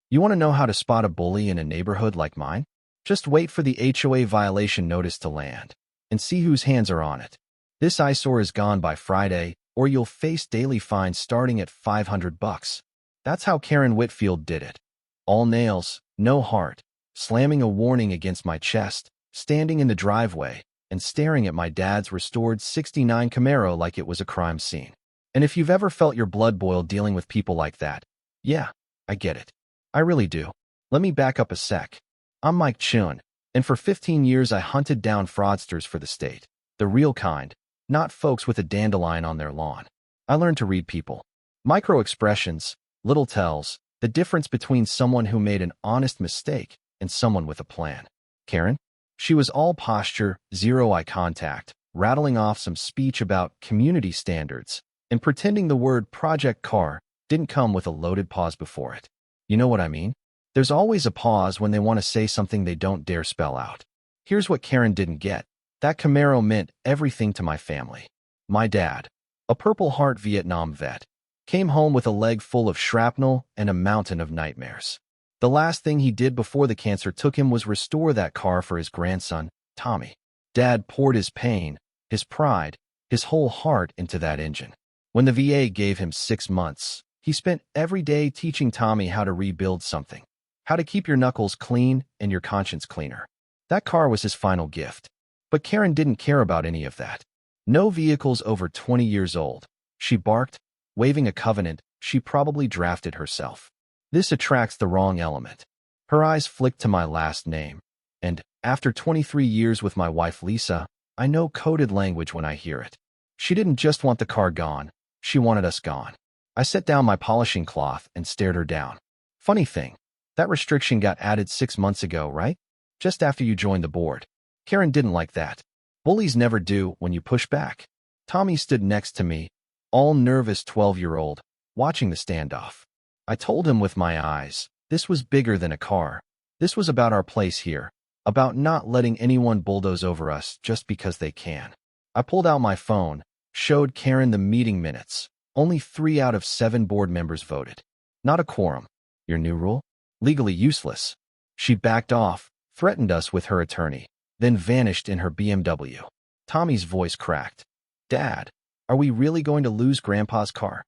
You want to know how to spot a bully in a neighborhood like mine? Just wait for the HOA violation notice to land and see whose hands are on it. This eyesore is gone by Friday, or you'll face daily fines starting at $500. That's how Karen Whitfield did it. All nails, no heart, slamming a warning against my chest, standing in the driveway, and staring at my dad's restored '69 Camaro like it was a crime scene. And if you've ever felt your blood boil dealing with people like that, yeah, I get it. I really do. Let me back up a sec. I'm Mike Chun, and for 15 years I hunted down fraudsters for the state. The real kind, not folks with a dandelion on their lawn. I learned to read people. Micro-expressions, little tells, the difference between someone who made an honest mistake and someone with a plan. Karen? She was all posture, zero eye contact, rattling off some speech about community standards, and pretending the word project car didn't come with a loaded pause before it. You know what I mean? There's always a pause when they want to say something they don't dare spell out. Here's what Karen didn't get. That Camaro meant everything to my family. My dad, a Purple Heart Vietnam vet, came home with a leg full of shrapnel and a mountain of nightmares. The last thing he did before the cancer took him was restore that car for his grandson, Tommy. Dad poured his pain, his pride, his whole heart into that engine. When the VA gave him 6 months, he spent every day teaching Tommy how to rebuild something, how to keep your knuckles clean and your conscience cleaner. That car was his final gift. But Karen didn't care about any of that. No vehicles over 20 years old. She barked, waving a covenant she probably drafted herself. This attracts the wrong element. Her eyes flicked to my last name. And, after 23 years with my wife Lisa, I know coded language when I hear it. She didn't just want the car gone, she wanted us gone. I set down my polishing cloth and stared her down. Funny thing, that restriction got added 6 months ago, right? Just after you joined the board. Karen didn't like that. Bullies never do when you push back. Tommy stood next to me, all nervous 12-year-old, watching the standoff. I told him with my eyes, this was bigger than a car. This was about our place here, about not letting anyone bulldoze over us just because they can. I pulled out my phone, showed Karen the meeting minutes. Only 3 out of 7 board members voted. Not a quorum. Your new rule? Legally useless. She backed off, threatened us with her attorney, then vanished in her BMW. Tommy's voice cracked. Dad, are we really going to lose Grandpa's car?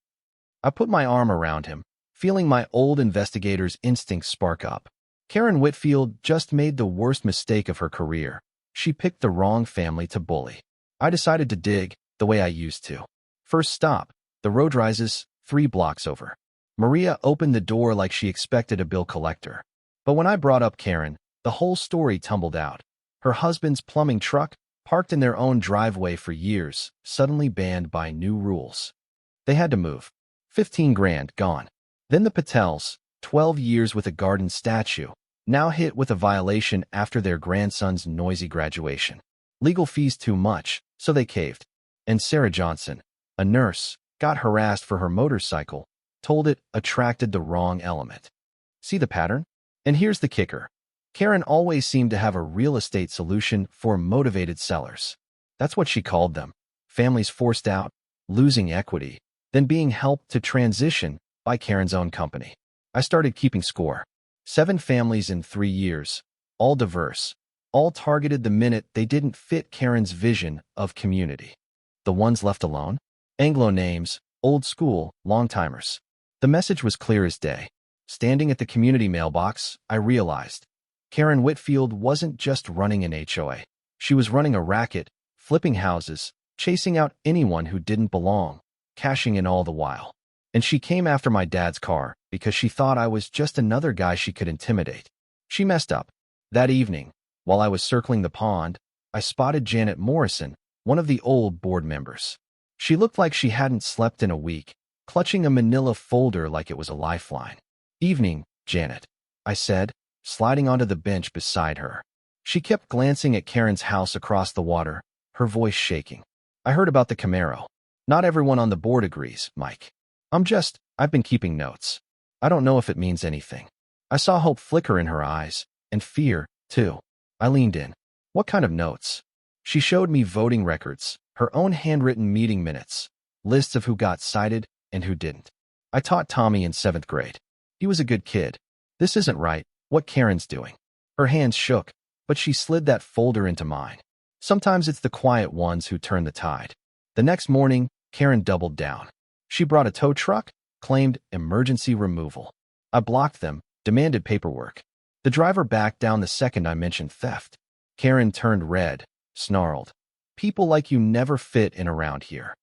I put my arm around him, feeling my old investigator's instincts spark up. Karen Whitfield just made the worst mistake of her career. She picked the wrong family to bully. I decided to dig the way I used to. First stop, the road rises 3 blocks over. Maria opened the door like she expected a bill collector. But when I brought up Karen, the whole story tumbled out. Her husband's plumbing truck, parked in their own driveway for years, suddenly banned by new rules. They had to move. 15 grand gone. Then the Patels, 12 years with a garden statue, now hit with a violation after their grandson's noisy graduation. Legal fees too much, so they caved. And Sarah Johnson, a nurse, got harassed for her motorcycle, told it attracted the wrong element. See the pattern? And here's the kicker. Karen always seemed to have a real estate solution for motivated sellers. That's what she called them. Families forced out, losing equity, then being helped to transition by Karen's own company. I started keeping score. 7 families in 3 years, all diverse, all targeted the minute they didn't fit Karen's vision of community. The ones left alone? Anglo names, old school, long-timers. The message was clear as day. Standing at the community mailbox, I realized Karen Whitfield wasn't just running an HOA. She was running a racket, flipping houses, chasing out anyone who didn't belong, cashing in all the while. And she came after my dad's car because she thought I was just another guy she could intimidate. She messed up. That evening, while I was circling the pond, I spotted Janet Morrison, one of the old board members. She looked like she hadn't slept in a week, clutching a manila folder like it was a lifeline. Evening, Janet, I said, sliding onto the bench beside her. She kept glancing at Karen's house across the water, her voice shaking. I heard about the Camaro. Not everyone on the board agrees, Mike. I've been keeping notes. I don't know if it means anything. I saw hope flicker in her eyes, and fear, too. I leaned in. What kind of notes? She showed me voting records, her own handwritten meeting minutes, lists of who got cited and who didn't. I taught Tommy in 7th grade. He was a good kid. This isn't right. What Karen's doing? Her hands shook, but she slid that folder into mine. Sometimes it's the quiet ones who turn the tide. The next morning, Karen doubled down. She brought a tow truck, claimed emergency removal. I blocked them, demanded paperwork. The driver backed down the second I mentioned theft. Karen turned red, snarled. People like you never fit in around here.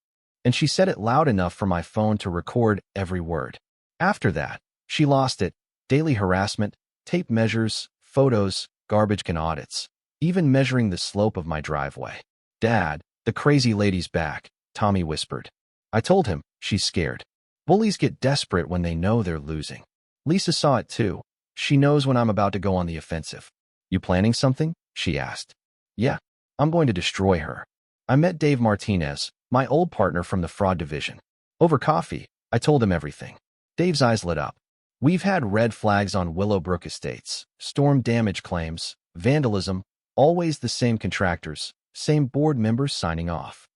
And she said it loud enough for my phone to record every word. After that, she lost it. Daily harassment, tape measures, photos, garbage can audits, even measuring the slope of my driveway. Dad, the crazy lady's back, Tommy whispered. I told him, she's scared. Bullies get desperate when they know they're losing. Lisa saw it too. She knows when I'm about to go on the offensive. You planning something? She asked. Yeah, I'm going to destroy her. I met Dave Martinez, my old partner from the fraud division. Over coffee, I told him everything. Dave's eyes lit up. We've had red flags on Willowbrook Estates, storm damage claims, vandalism, always the same contractors, same board members signing off.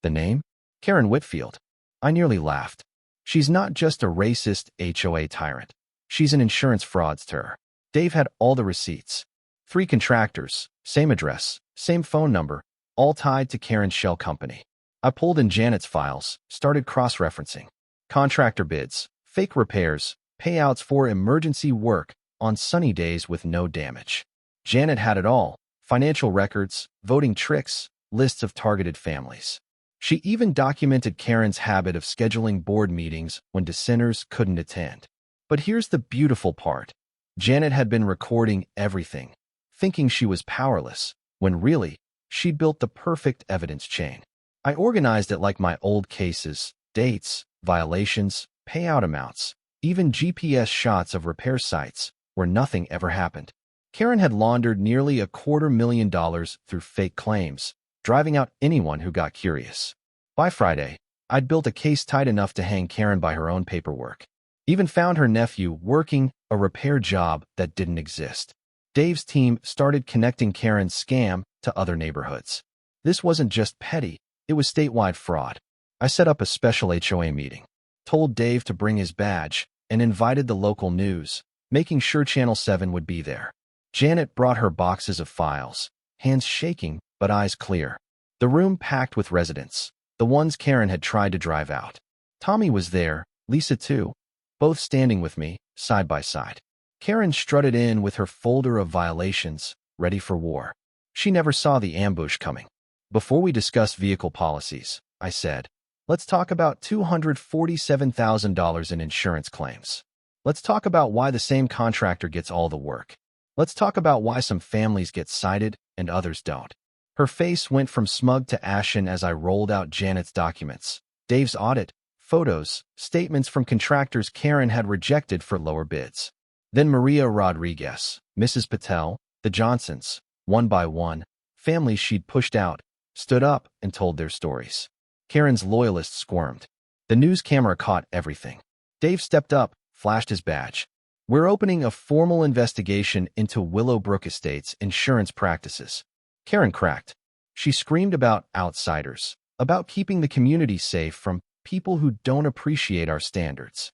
The name? Karen Whitfield. I nearly laughed. She's not just a racist HOA tyrant. She's an insurance fraudster. Dave had all the receipts. 3 contractors, same address, same phone number, all tied to Karen's shell company. I pulled in Janet's files, started cross-referencing. Contractor bids, fake repairs, payouts for emergency work on sunny days with no damage. Janet had it all: financial records, voting tricks, lists of targeted families. She even documented Karen's habit of scheduling board meetings when dissenters couldn't attend. But here's the beautiful part. Janet had been recording everything, thinking she was powerless, when really, she'd built the perfect evidence chain. I organized it like my old cases: dates, violations, payout amounts, even GPS shots of repair sites where nothing ever happened. Karen had laundered nearly $250,000 through fake claims, driving out anyone who got curious. By Friday, I'd built a case tight enough to hang Karen by her own paperwork. Even found her nephew working a repair job that didn't exist. Dave's team started connecting Karen's scam to other neighborhoods. This wasn't just petty, it was statewide fraud. I set up a special HOA meeting, told Dave to bring his badge, and invited the local news, making sure Channel 7 would be there. Janet brought her boxes of files, hands shaking but eyes clear. The room packed with residents, the ones Karen had tried to drive out. Tommy was there, Lisa too, both standing with me, side by side. Karen strutted in with her folder of violations, ready for war. She never saw the ambush coming. Before we discuss vehicle policies, I said, let's talk about $247,000 in insurance claims. Let's talk about why the same contractor gets all the work. Let's talk about why some families get cited and others don't. Her face went from smug to ashen as I rolled out Janet's documents, Dave's audit, photos, statements from contractors Karen had rejected for lower bids. Then Maria Rodriguez, Mrs. Patel, the Johnsons, one by one, families she'd pushed out, stood up and told their stories. Karen's loyalists squirmed. The news camera caught everything. Dave stepped up, flashed his badge. We're opening a formal investigation into Willowbrook Estates insurance practices. Karen cracked. She screamed about outsiders, about keeping the community safe from people who don't appreciate our standards.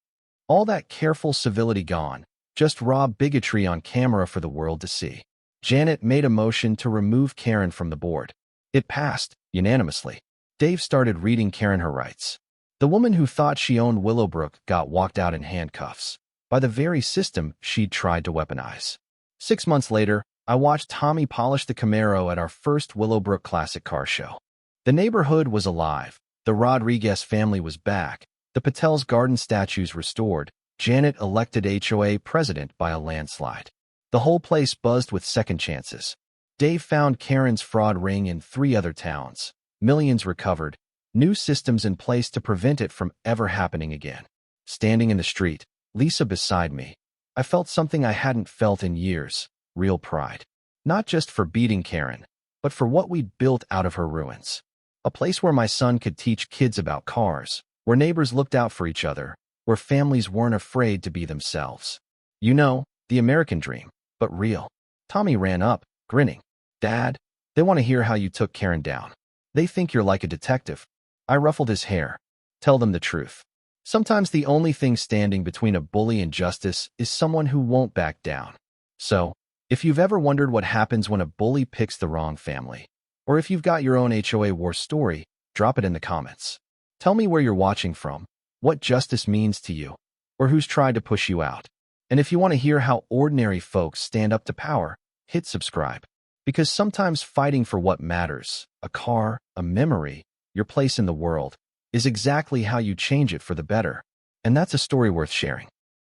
All that careful civility gone, just raw bigotry on camera for the world to see. Janet made a motion to remove Karen from the board. It passed, unanimously. Dave started reading Karen her rights. The woman who thought she owned Willowbrook got walked out in handcuffs by the very system she'd tried to weaponize. 6 months later, I watched Tommy polish the Camaro at our first Willowbrook Classic car show. The neighborhood was alive. The Rodriguez family was back. The Patel's garden statues restored. Janet elected HOA president by a landslide. The whole place buzzed with second chances. Dave found Karen's fraud ring in 3 other towns. Millions recovered. New systems in place to prevent it from ever happening again. Standing in the street, Lisa beside me, I felt something I hadn't felt in years. Real pride. Not just for beating Karen, but for what we'd built out of her ruins. A place where my son could teach kids about cars, where neighbors looked out for each other, where families weren't afraid to be themselves. You know, the American dream, but real. Tommy ran up, grinning. Dad, they want to hear how you took Karen down. They think you're like a detective. I ruffled his hair. Tell them the truth. Sometimes the only thing standing between a bully and justice is someone who won't back down. So, if you've ever wondered what happens when a bully picks the wrong family, or if you've got your own HOA war story, drop it in the comments. Tell me where you're watching from, what justice means to you, or who's tried to push you out. And if you want to hear how ordinary folks stand up to power, hit subscribe. Because sometimes fighting for what matters, a car, a memory, your place in the world, is exactly how you change it for the better. And that's a story worth sharing.